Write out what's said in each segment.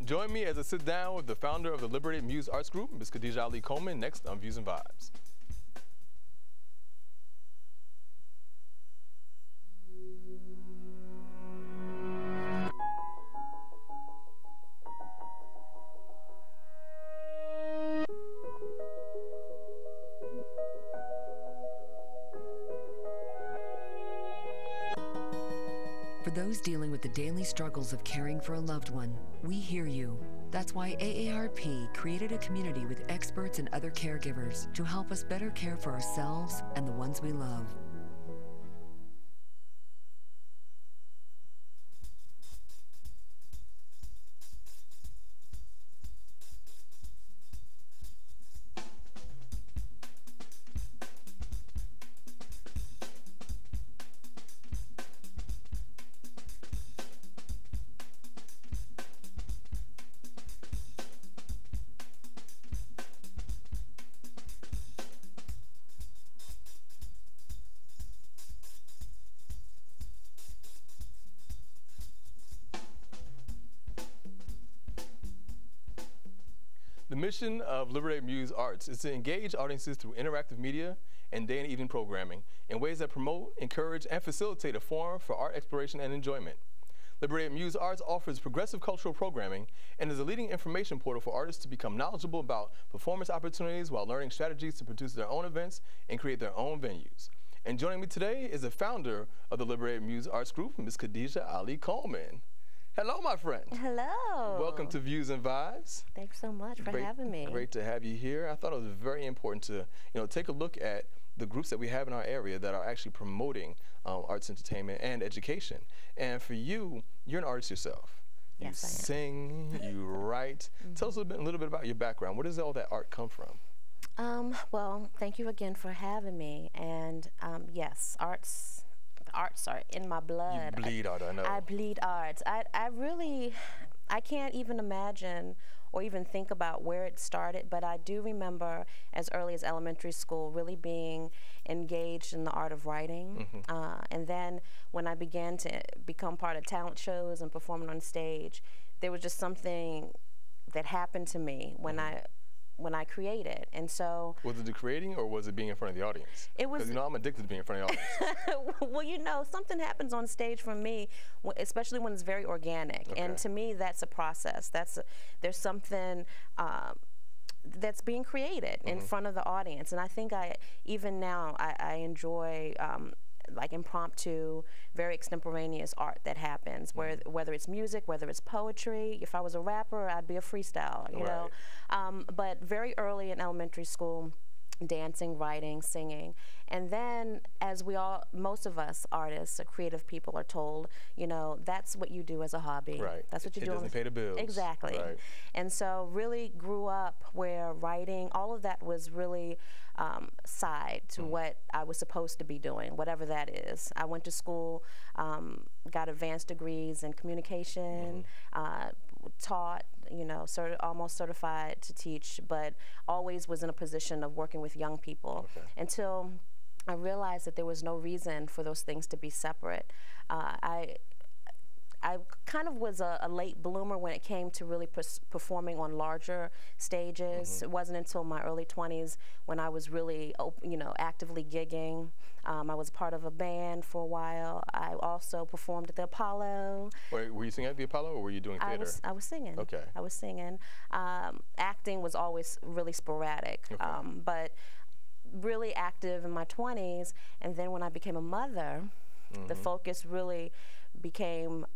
Join me as I sit down with the founder of the Liberated Muse Arts Group, Ms. Khadijah Ali-Coleman, next on Views and Vibes. For those dealing with the daily struggles of caring for a loved one, we hear you. That's why AARP created a community with experts and other caregivers to help us better care for ourselves and the ones we love. The mission of Liberated Muse Arts is to engage audiences through interactive media and day and evening programming in ways that promote, encourage, and facilitate a forum for art exploration and enjoyment. Liberated Muse Arts offers progressive cultural programming and is a leading information portal for artists to become knowledgeable about performance opportunities while learning strategies to produce their own events and create their own venues. And joining me today is the founder of the Liberated Muse Arts Group, Ms. Khadijah Ali-Coleman. Hello, my friend. Hello. Welcome to Views and Vibes. Thanks so much for having me. Great to have you here. I thought it was very important to, take a look at the groups that we have in our area that are actually promoting arts, entertainment, and education. And for you, you're an artist yourself. You Yes, I am. sing, you write. Tell us a little bit about your background. Where does all that art come from? Well, thank you again for having me. And yes, arts are in my blood. You bleed art, I know. I bleed arts. I can't even imagine or even think about where it started, but I do remember as early as elementary school really being engaged in the art of writing. And then when I began to become part of talent shows and performing on stage, there was just something that happened to me when I created. And so was it the creating or was it being in front of the audience? It was. Because I'm addicted to being in front of the audience. Well, something happens on stage for me, especially when it's very organic. Okay. And to me, that's a process. There's something that's being created in front of the audience. And I think even now I enjoy like impromptu, very extemporaneous art that happens, whether it's music, whether it's poetry. If I was a rapper, I'd be a freestyle, you know. But very early in elementary school, dancing, writing, singing. And then as most of us artists, creative people are told, that's what you do as a hobby. Right. That's what you do. It doesn't pay the bills. Exactly. Right. And so really grew up where writing, all of that was really side to what I was supposed to be doing, whatever that is. I went to school, got advanced degrees in communication, taught, almost certified to teach, but always was in a position of working with young people until I realized that there was no reason for those things to be separate. I kind of was a late bloomer when it came to really performing on larger stages. It wasn't until my early 20s when I was really, actively gigging. I was part of a band for a while. I also performed at the Apollo. Were you singing at the Apollo or were you doing theater? I was singing. Okay. I was singing. Acting was always really sporadic, but really active in my 20s. And then when I became a mother, the focus really became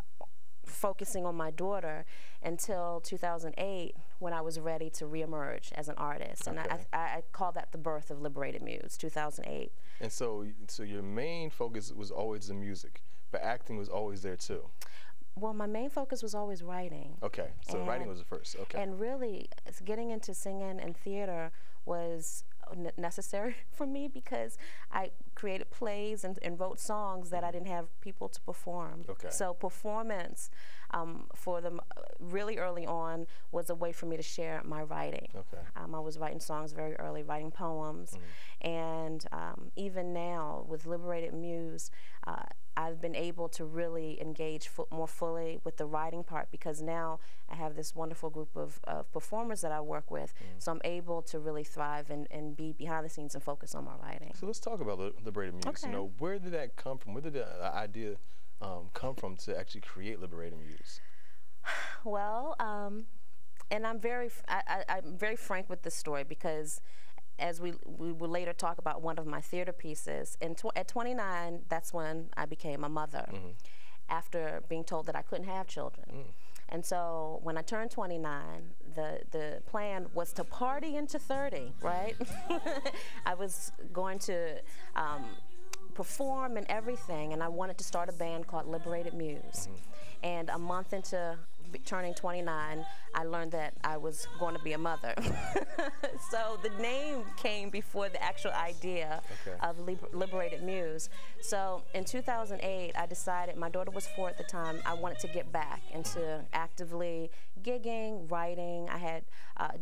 focusing on my daughter until 2008 when I was ready to reemerge as an artist. And I call that the birth of Liberated Muse, 2008. And so your main focus was always the music, but acting was always there too. Well, my main focus was always writing. Okay, so writing was the first, okay. And really, getting into singing and theater was necessary for me because I created plays and wrote songs that I didn't have people to perform. Okay. So performance for them really early on was a way for me to share my writing. Okay. I was writing songs very early, writing poems. And even now with Liberated Muse, I've been able to really engage more fully with the writing part, because now I have this wonderful group of performers that I work with, so I'm able to really thrive and be behind the scenes and focus on my writing. So let's talk about Liberated Muse. Okay. You know, where did that come from? Where did the idea come from to actually create Liberated Muse? Well, and I'm very frank with this story, because as we will later talk about one of my theater pieces, at 29, that's when I became a mother, after being told that I couldn't have children. And so when I turned 29, the plan was to party into 30, right? I was going to perform and everything, and I wanted to start a band called Liberated Muse. And a month into turning 29, I learned that I was going to be a mother. So the name came before the actual idea of Liberated Muse. So in 2008, I decided, my daughter was 4 at the time, I wanted to get back into actively gigging, writing. I had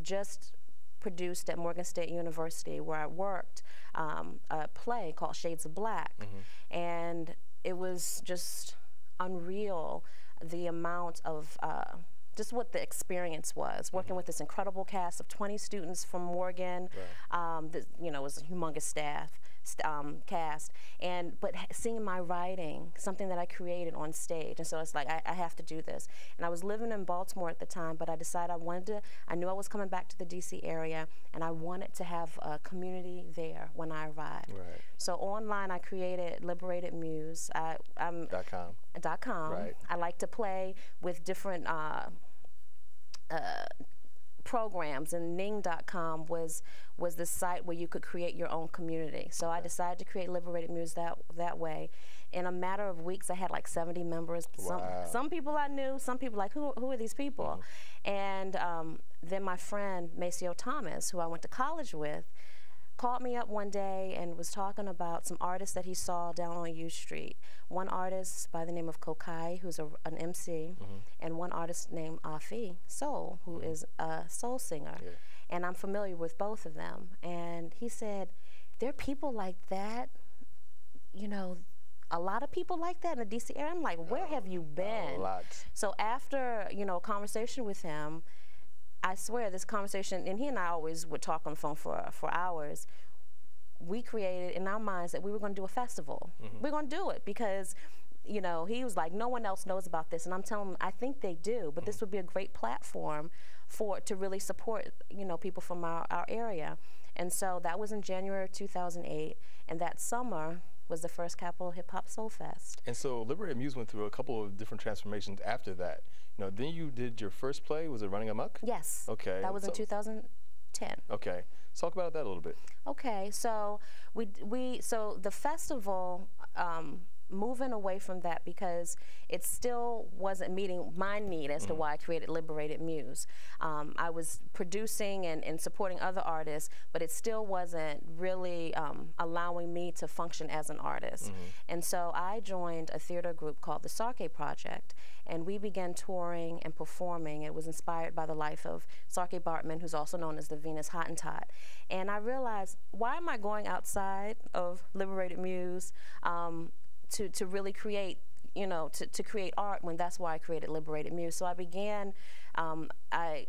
just produced at Morgan State University, where I worked, a play called Shades of Black. And it was just unreal, the amount of just what the experience was, working with this incredible cast of 20 students from Morgan. You know, it was a humongous cast, but seeing my writing, something that I created on stage, and so it's like, I have to do this. And I was living in Baltimore at the time, but I decided I knew I was coming back to the DC area, and I wanted to have a community there when I arrived. So online, I created Liberated Muse. .com. I like to play with different programs, and Ning.com was the site where you could create your own community. So I decided to create Liberated Muse that way. In a matter of weeks, I had like 70 members. Some people I knew, some people like, who are these people? And then my friend Maceo Thomas, who I went to college with, called me up one day and was talking about some artists that he saw down on U Street. One artist by the name of Kokai, who's an MC, and one artist named Afi Soul, who is a soul singer. And I'm familiar with both of them. And he said, there are people like that, you know, a lot of people like that in the DC area. I'm like, where have you been? A lot. So after, you know, a conversation with him, I swear this conversation, and he and I always would talk on the phone for hours, we created in our minds that we were going to do a festival. We're going to do it because, you know, he was like, no one else knows about this. And I'm telling him, I think they do, but this would be a great platform to really support, you know, people from our area. And so that was in January of 2008. And that summer was the first Capital Hip Hop Soul Fest. And so Liberated Muse went through a couple of different transformations after that. You know, then you did your first play. Was it Running Amok? Yes. Okay. That was in 2010. Okay. Let's talk about that a little bit. Okay. So so the festival, moving away from that because it still wasn't meeting my need as to why I created Liberated Muse. I was producing and supporting other artists, but it still wasn't really allowing me to function as an artist. And so I joined a theater group called the Sarke Project, and we began touring and performing. It was inspired by the life of Sarke Bartman, who's also known as the Venus Hottentot. And I realized, why am I going outside of Liberated Muse to really create, you know, to create art, when that's why I created Liberated Muse? So I began, I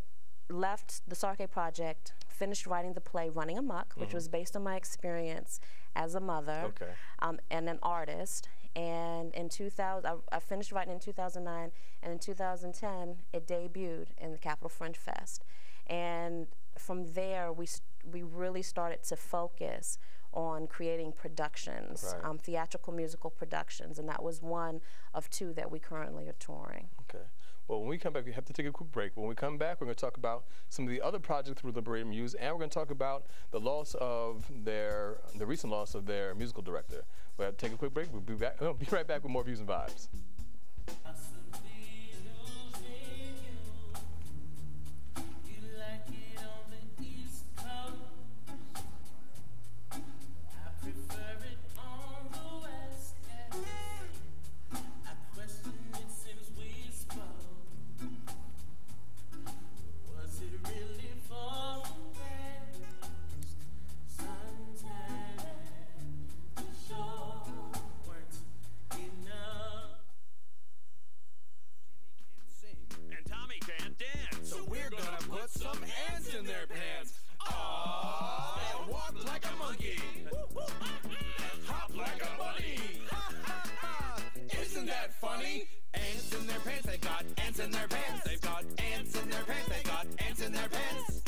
left the Sarke Project, finished writing the play Running Amok, which was based on my experience as a mother and an artist. And in 2000, I finished writing in 2009, and in 2010, it debuted in the Capital Fringe Fest. And from there, we really started to focus on creating productions, theatrical musical productions, and that was one of 2 that we currently are touring. Okay. Well, when we come back, we have to take a quick break. When we come back, we're going to talk about some of the other projects through Liberated Muse, and we're going to talk about the recent loss of their musical director. We'll have to take a quick break. We'll be back. We'll be right back with more Views and Vibes. Enough. put some ants in their pants. Aww, they walk like a monkey, hop like a bunny. Isn't that funny? Ants in their pants, they've got ants in their pants. They've got ants in their pants, they've got ants in their pants.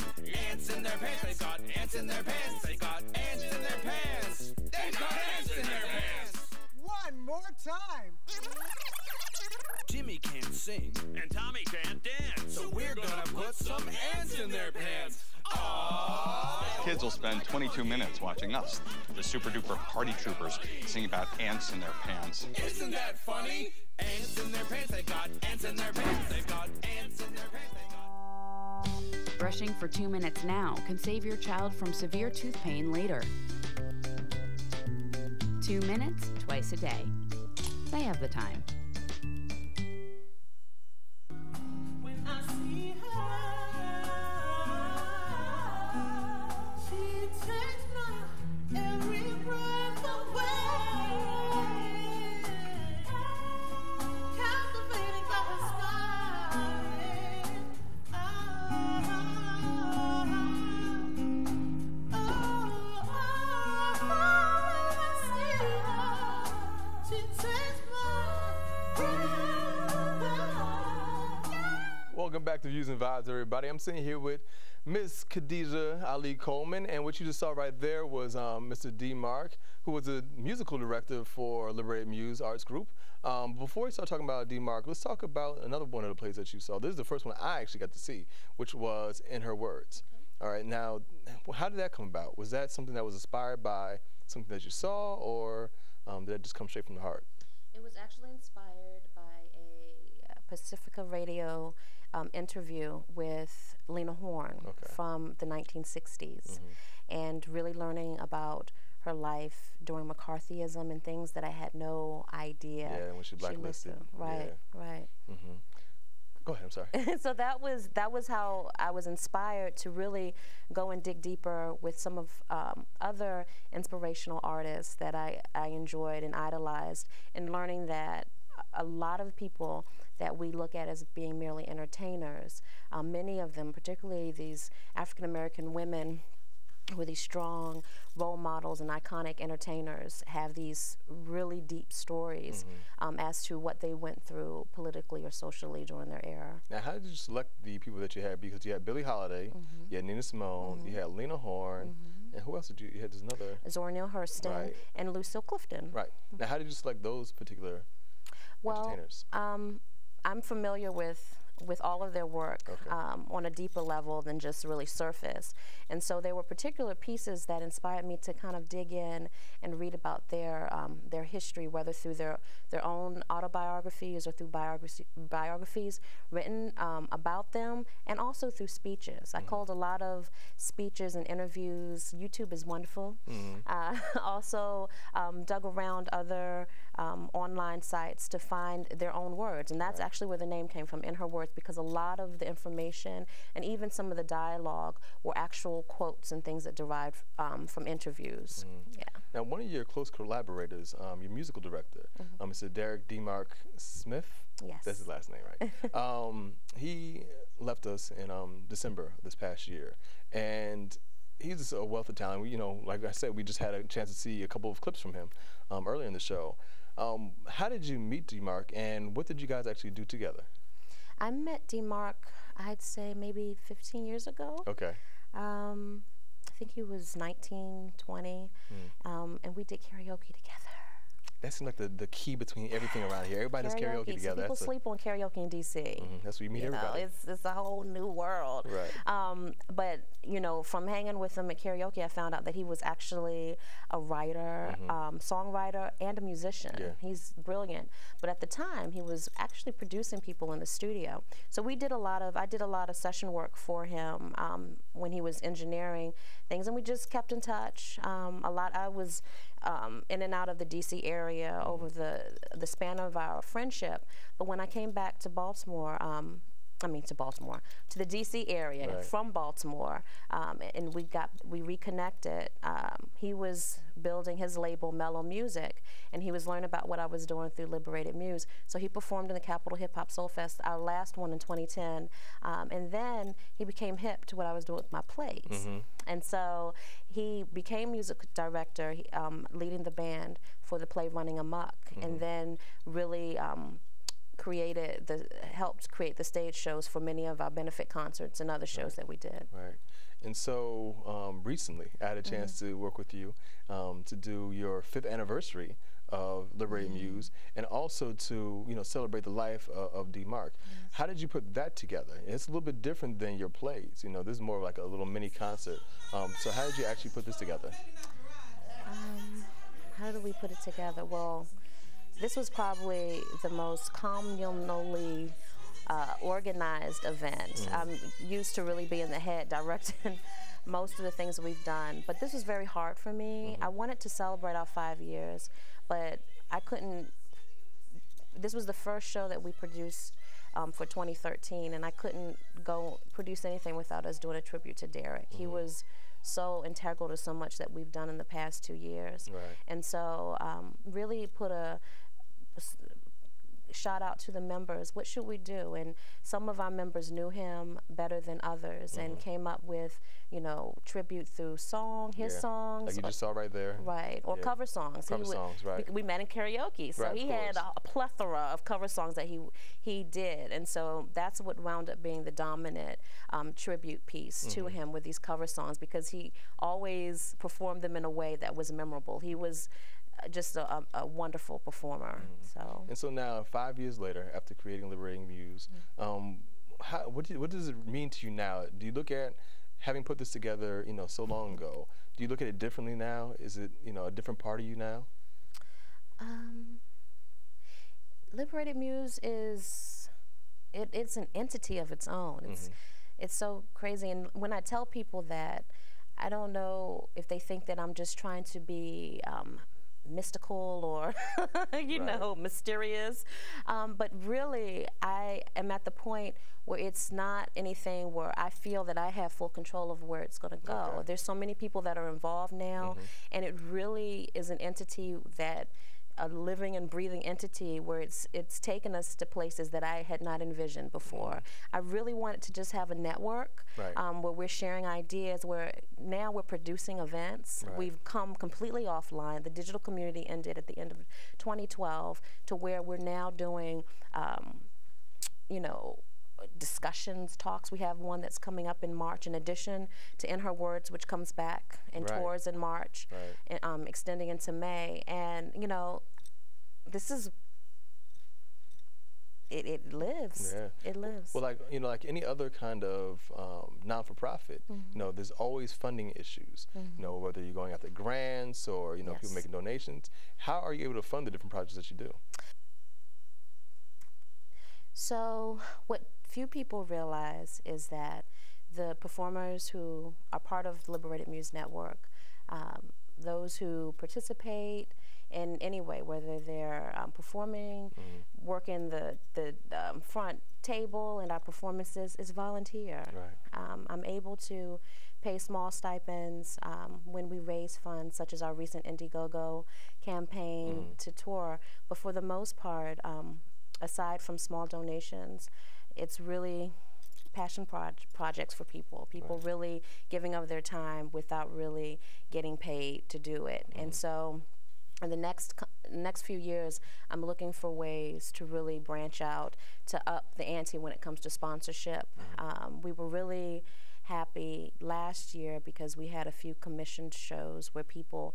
Ants in their pants, they've got ants in their pants. They've got ants in their pants. They've got ants in their pants. One more time. Jimmy can't sing, and Tommy can't dance. so we're gonna put some ants in their pants. Aww. Kids will spend 22 minutes watching us, the super duper party troopers, sing about ants in their pants. Isn't that funny? Ants in their pants, they got ants in their pants. They've got ants in their pants, they got... Brushing for 2 minutes now can save your child from severe tooth pain later. 2 minutes, twice a day. They have the time. When I see her, she takes my every breath away. Captivating by her smile. Welcome back to Views and Vibes, everybody. I'm sitting here with Miss Khadijah Ali-Coleman, and what you just saw right there was Mr. D. Mark, who was a musical director for Liberated Muse Arts Group. Before we start talking about D. Mark, let's talk about another one of the plays that you saw. This is the first one I actually got to see, which was In Her Words. Okay. All right, now, how did that come about? Was that something that was inspired by something that you saw, or did that just come straight from the heart? It was actually inspired by a Pacifica Radio interview with Lena Horne from the 1960s, and really learning about her life during McCarthyism and things that I had no idea. Yeah, when she blacklisted. Right, yeah. Right. Go ahead, I'm sorry. So that was how I was inspired to really go and dig deeper with some of other inspirational artists that I enjoyed and idolized, and learning that a lot of people that we look at as being merely entertainers, many of them, particularly these African-American women who are these strong role models and iconic entertainers, have these really deep stories as to what they went through politically or socially during their era. Now, how did you select the people that you had? Because you had Billie Holiday, you had Nina Simone, you had Lena Horne, and who else did you had? There's another. Zora Neale Hurston and Lucille Clifton. Right. Now, how did you select those particular entertainers? I'm familiar with all of their work on a deeper level than just really surface. And so there were particular pieces that inspired me to kind of dig in and read about their history, whether through their own autobiographies or through biographies written about them, and also through speeches. I culled a lot of speeches and interviews. YouTube is wonderful. Also dug around other online sites to find their own words, and that's actually where the name came from, In Her Words, because a lot of the information and even some of the dialogue were actual quotes and things that derived from interviews. Yeah. Now, one of your close collaborators, your musical director, Mr. Tariiq D. Mark Smith. Yes. That's his last name, right? He left us in December this past year, and he's just a wealth of talent. You know, like I said, we just had a chance to see a couple of clips from him earlier in the show. How did you meet D. Mark, and what did you guys actually do together? I met D. Mark, I'd say maybe 15 years ago. Okay. I think he was 19, 20, and we did karaoke together. That seems like the key between everything around here. Everybody does karaoke together. People sleep on karaoke in D.C. That's where you meet everybody. It's a whole new world. Right. But, you know, from hanging with him at karaoke, I found out that he was actually a writer, songwriter, and a musician. Yeah. He's brilliant. But at the time, he was actually producing people in the studio. So I did a lot of session work for him when he was engineering things, and we just kept in touch. I was in and out of the D.C. area over the span of our friendship. But when I came back to Baltimore, to Baltimore, to the DC area from Baltimore, and we reconnected. He was building his label Mellow Music, and he was learning about what I was doing through Liberated Muse. So he performed in the Capitol Hip Hop Soul Fest, our last one in 2010, and then he became hip to what I was doing with my plays. And so he became music director, leading the band for the play Running Amok, and then really helped create the stage shows for many of our benefit concerts and other shows that we did. Right. And so recently I had a chance to work with you to do your 5th anniversary of Liberated Muse, and also to celebrate the life of D. Mark. How did you put that together? It's a little bit different than your plays. This is more like a little mini concert. So how did you actually put this together? How did we put it together? Well, this was probably the most communally organized event. I'm used to really being the head directing most of the things that we've done, but this was very hard for me. I wanted to celebrate our 5 years, but I couldn't. This was the first show that we produced for 2013, and I couldn't go produce anything without us doing a tribute to Derek. He was so integral to so much that we've done in the past 2 years. And so really put a shout out to the members. What should we do? And some of our members knew him better than others and came up with, tribute through his songs. Like you just saw right there. Right, or cover songs. Cover songs, right. We met in karaoke, so he had a plethora of cover songs that he did. And so that's what wound up being the dominant tribute piece to him, with these cover songs, because he always performed them in a way that was memorable. He was just a wonderful performer. And so now, 5 years later, after creating Liberating Muse, what does it mean to you now? Do you look at having put this together, so long ago? Do you look at it differently now? Is it, a different part of you now? Liberated Muse is it's an entity of its own. It's so crazy, and when I tell people that, I don't know if they think that I'm just trying to be mystical or mysterious, but really I am at the point where it's not anything where I feel that I have full control of where it's going to go. There's so many people that are involved now, and it really is an entity that a living and breathing entity where it's taken us to places that I had not envisioned before. I really wanted to just have a network where we're sharing ideas, where now we're producing events. We've come completely offline. The digital community ended at the end of 2012 to where we're now doing, discussions, talks. We have one that's coming up in March, in addition to In Her Words, which comes back and tours in March, and, extending into May. And this is it lives. It lives. Well, like any other kind of non-for-profit, there's always funding issues. Whether you're going after grants or people making donations. How are you able to fund the different projects that you do? So what few people realize is that the performers who are part of the Liberated Muse Network, those who participate in any way, whether they're performing, working the front table in our performances, is volunteer. I'm able to pay small stipends when we raise funds, such as our recent Indiegogo campaign to tour, but for the most part, aside from small donations, it's really passion projects for people. People really giving of their time without really getting paid to do it. And so in the next few years, I'm looking for ways to really branch out, to up the ante when it comes to sponsorship. We were really happy last year because we had a few commissioned shows where people,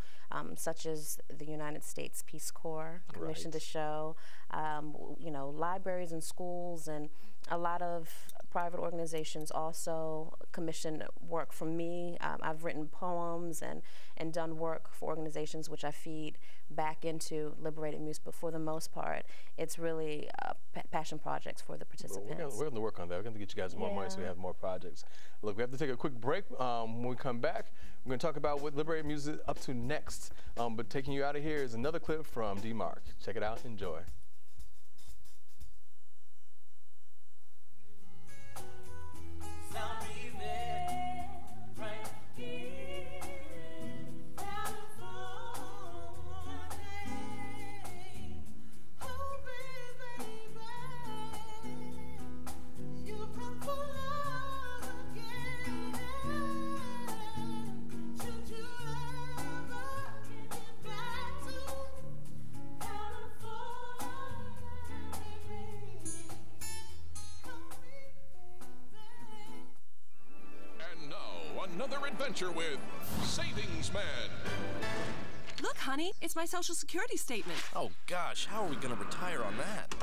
such as the United States Peace Corps, commissioned a show. Libraries and schools and a lot of private organizations also commission work from me. I've written poems and done work for organizations which I feed back into Liberated Muse, but for the most part, it's really passion projects for the participants. Well, we're going to work on that. We're going to get you guys more money so we have more projects. Look, we have to take a quick break. When we come back, we're going to talk about what Liberated Muse is up to next. But taking you out of here is another clip from D. Mark. Check it out. Enjoy. another adventure with Savings Man. Look, honey, it's my Social Security statement. Oh, gosh, how are we going to retire on that?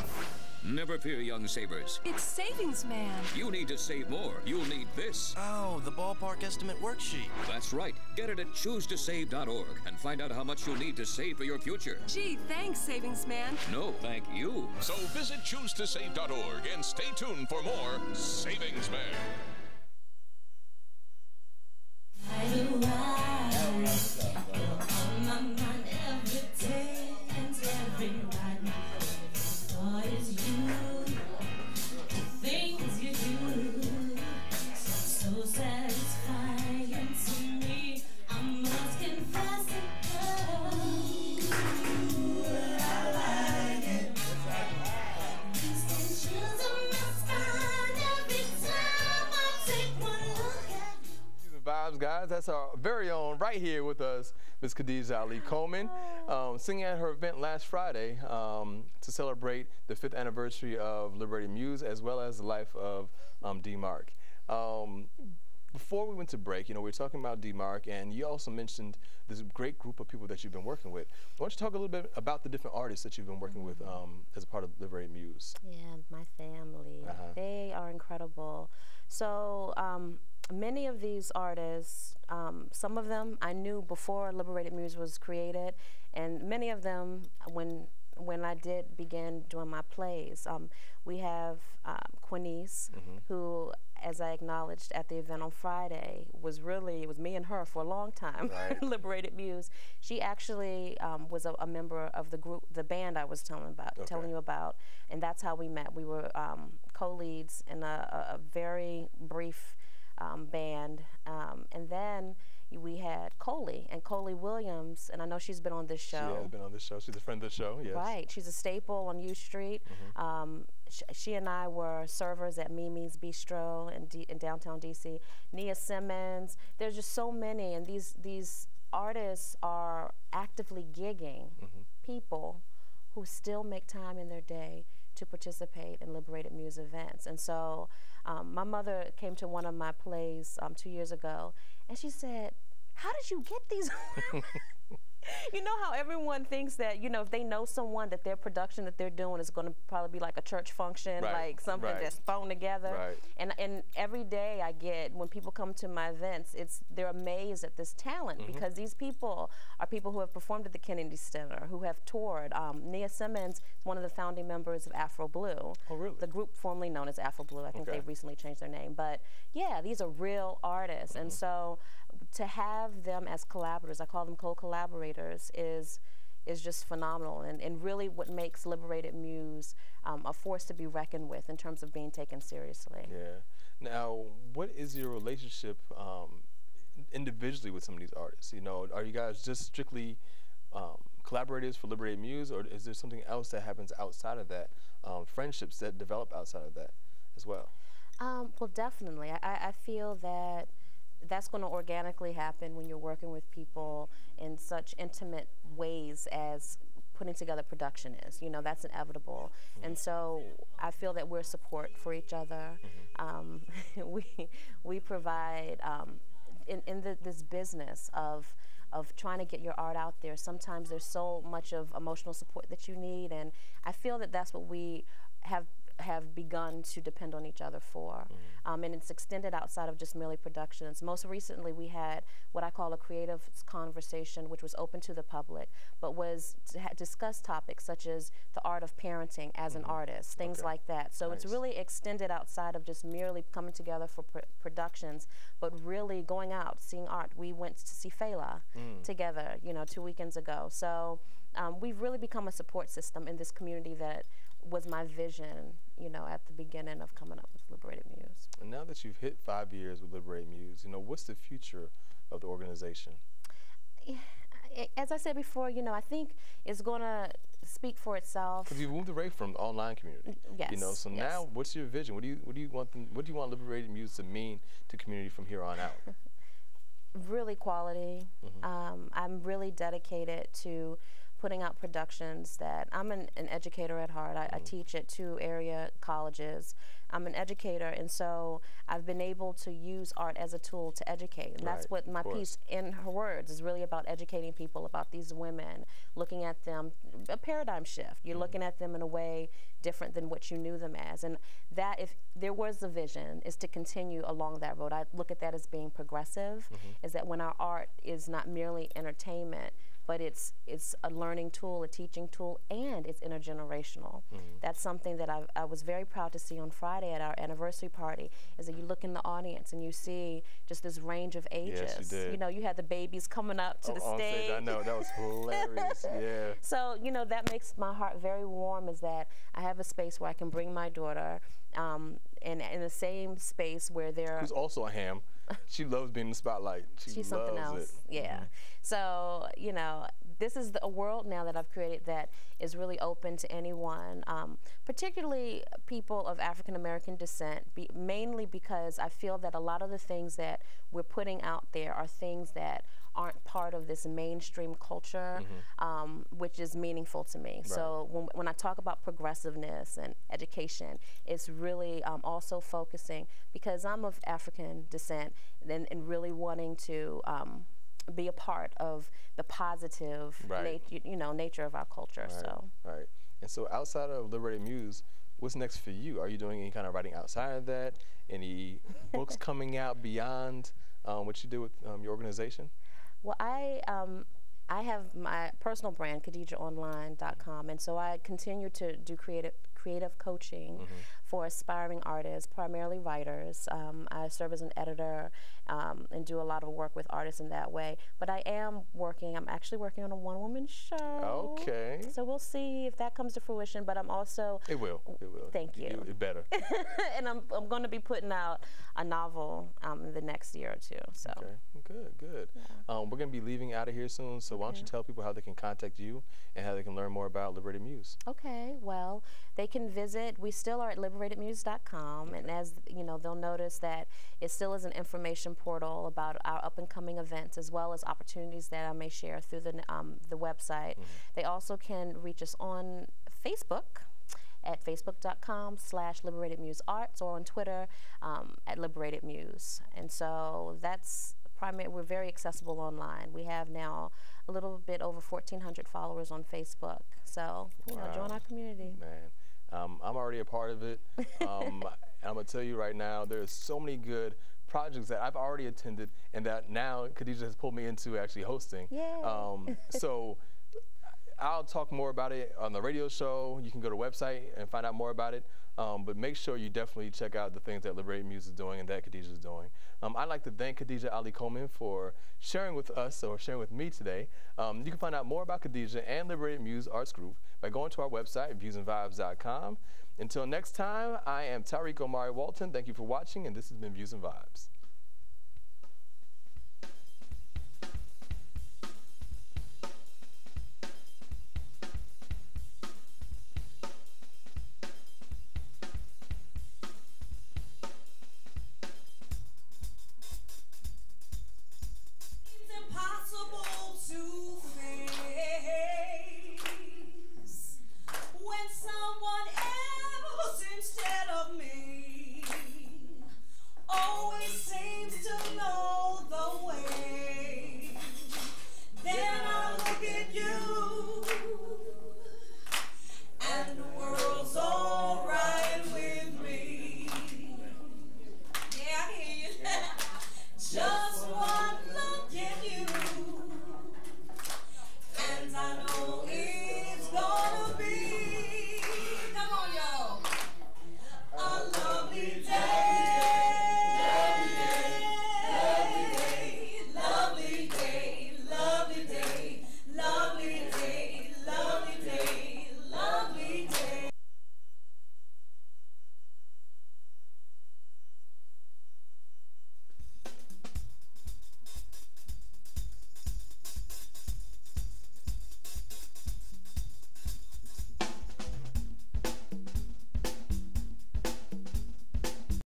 Never fear, young savers. It's Savings Man. You need to save more. You'll need this. Oh, the ballpark estimate worksheet. That's right. Get it at choosetosave.org and find out how much you'll need to save for your future. Gee, thanks, Savings Man. No, thank you. So visit choosetosave.org and stay tuned for more Savings Man. Guys, that's our very own right here with us, Miss Khadijah Ali-Coleman, singing at her event last Friday to celebrate the 5th anniversary of Liberated Muse, as well as the life of D-Mark. Before we went to break, you know, we were talking about D-Mark, and you also mentioned this great group of people that you've been working with. Why don't you talk a little bit about the different artists that you've been working with as a part of Liberated Muse? Yeah, my family. They are incredible. So many of these artists, some of them I knew before Liberated Muse was created, and many of them when I did begin doing my plays. We have Quinice, who, as I acknowledged at the event on Friday, it was me and her for a long time, right. Liberated Muse. She actually was a member of the group, the band I was telling you about, and that's how we met. We were co-leads in a very brief band, and then we had Coley Williams, and I know she's been on this show. She has been on this show. She's a friend of the show, yes. Right. She's a staple on U Street. She and I were servers at Mimi's Bistro in downtown D.C. Nia Simmons. There's just so many, and these artists are actively gigging people who still make time in their day to participate in Liberated Muse events. And so my mother came to one of my plays 2 years ago, and she said, "How did you get these?" You know how everyone thinks that, you know, if they know someone, that their production that they're doing is going to probably be like a church function, like something that's thrown together. And every day I get, when people come to my events, they're amazed at this talent, because these people are people who have performed at the Kennedy Center, who have toured. Nia Simmons is one of the founding members of Afro Blue. Oh, really? The group formerly known as Afro Blue. I think they've recently changed their name. But yeah, these are real artists. And so to have them as collaborators, I call them co-collaborators, is just phenomenal, and really what makes Liberated Muse a force to be reckoned with in terms of being taken seriously. Yeah. Now, what is your relationship individually with some of these artists? You know, are you guys just strictly collaborators for Liberated Muse, or is there something else that happens outside of that, friendships that develop outside of that as well? Well, definitely. I feel that that's going to organically happen when you're working with people in such intimate ways as putting together production is. You know, that's inevitable. And so I feel that we're support for each other. We provide, in this business of trying to get your art out there, sometimes there's so much of emotional support that you need, and I feel that that's what we have begun to depend on each other for. And it's extended outside of just merely productions. Most recently, we had what I call a creative conversation, which was open to the public, but was to discuss topics such as the art of parenting as an artist, things like that. So it's really extended outside of just merely coming together for productions, but really going out, seeing art. We went to see Fela together, you know, 2 weekends ago. So we've really become a support system in this community that was my vision, you know, at the beginning of coming up with Liberated Muse. And now that you've hit 5 years with Liberated Muse, you know, what's the future of the organization? As I said before, you know, I think it's going to speak for itself. Because you've moved away from the online community. Yes. You know, so now what's your vision? What do you want Liberated Muse to mean to community from here on out? Really quality. I'm really dedicated to putting out productions that I'm an educator at heart. I teach at 2 area colleges. I'm an educator, and so I've been able to use art as a tool to educate. And that's what my piece, in her words, is really about: educating people about these women, looking at them, a paradigm shift. You're looking at them in a way different than what you knew them as. And that, if there was a vision, is to continue along that road. I look at that as being progressive, is that when our art is not merely entertainment, but it's a learning tool, a teaching tool, and it's intergenerational. That's something that I was very proud to see on Friday at our anniversary party, is that you look in the audience and you see just this range of ages. Yes, you did. You know, you had the babies coming up to the stage. I know, that was hilarious, yeah. So, you know, that makes my heart very warm, is that I have a space where I can bring my daughter, and in the same space where there Who's also a ham. She loves being in the spotlight. She's something else. Yeah. So, you know, this is a world now that I've created that is really open to anyone, particularly people of African American descent, mainly because I feel that a lot of the things that we're putting out there are things that aren't part of this mainstream culture, which is meaningful to me. Right. So when I talk about progressiveness and education, it's really also focusing, because I'm of African descent, and really wanting to be a part of the positive nature of our culture. Right. And so outside of Liberated Muse, what's next for you? Are you doing any kind of writing outside of that? Any books coming out beyond what you do with your organization? Well, I have my personal brand, KhadijahOnline.com, and so I continue to do creative coaching for aspiring artists, primarily writers. I serve as an editor and do a lot of work with artists in that way. But I'm actually working on a one-woman show. Okay. So we'll see if that comes to fruition, but I'm also... It will. Thank you. It better. And I'm going to be putting out a novel in the next year or two. So. Okay, good. Yeah. We're going to be leaving out of here soon, so why don't you tell people how they can contact you and how they can learn more about Liberated Muse? Okay, well, they can visit. We still are at liberatedmuse.com, and as you know, they'll notice that it still is an information portal about our up-and-coming events, as well as opportunities that I may share through the website. They also can reach us on Facebook at facebook.com/LiberatedMuseArts, or on Twitter at Liberated Muse. And so that's we're very accessible online. We have now a little bit over 1,400 followers on Facebook. So, you know, join our community. Man, I'm already a part of it. And I'm going to tell you right now, there's so many good projects that I've already attended and that now Khadijah has pulled me into actually hosting. Yay. So I'll talk more about it on the radio show. You can go to the website and find out more about it. But make sure you definitely check out the things that Liberated Muse is doing and that Khadijah is doing. I'd like to thank Khadijah Ali-Coleman for sharing with us, or sharing with me today. You can find out more about Khadijah and Liberated Muse Arts Group by going to our website, viewsandvibes.com. Until next time, I am Tariiq Omari Walton. Thank you for watching, and this has been Views and Vibes.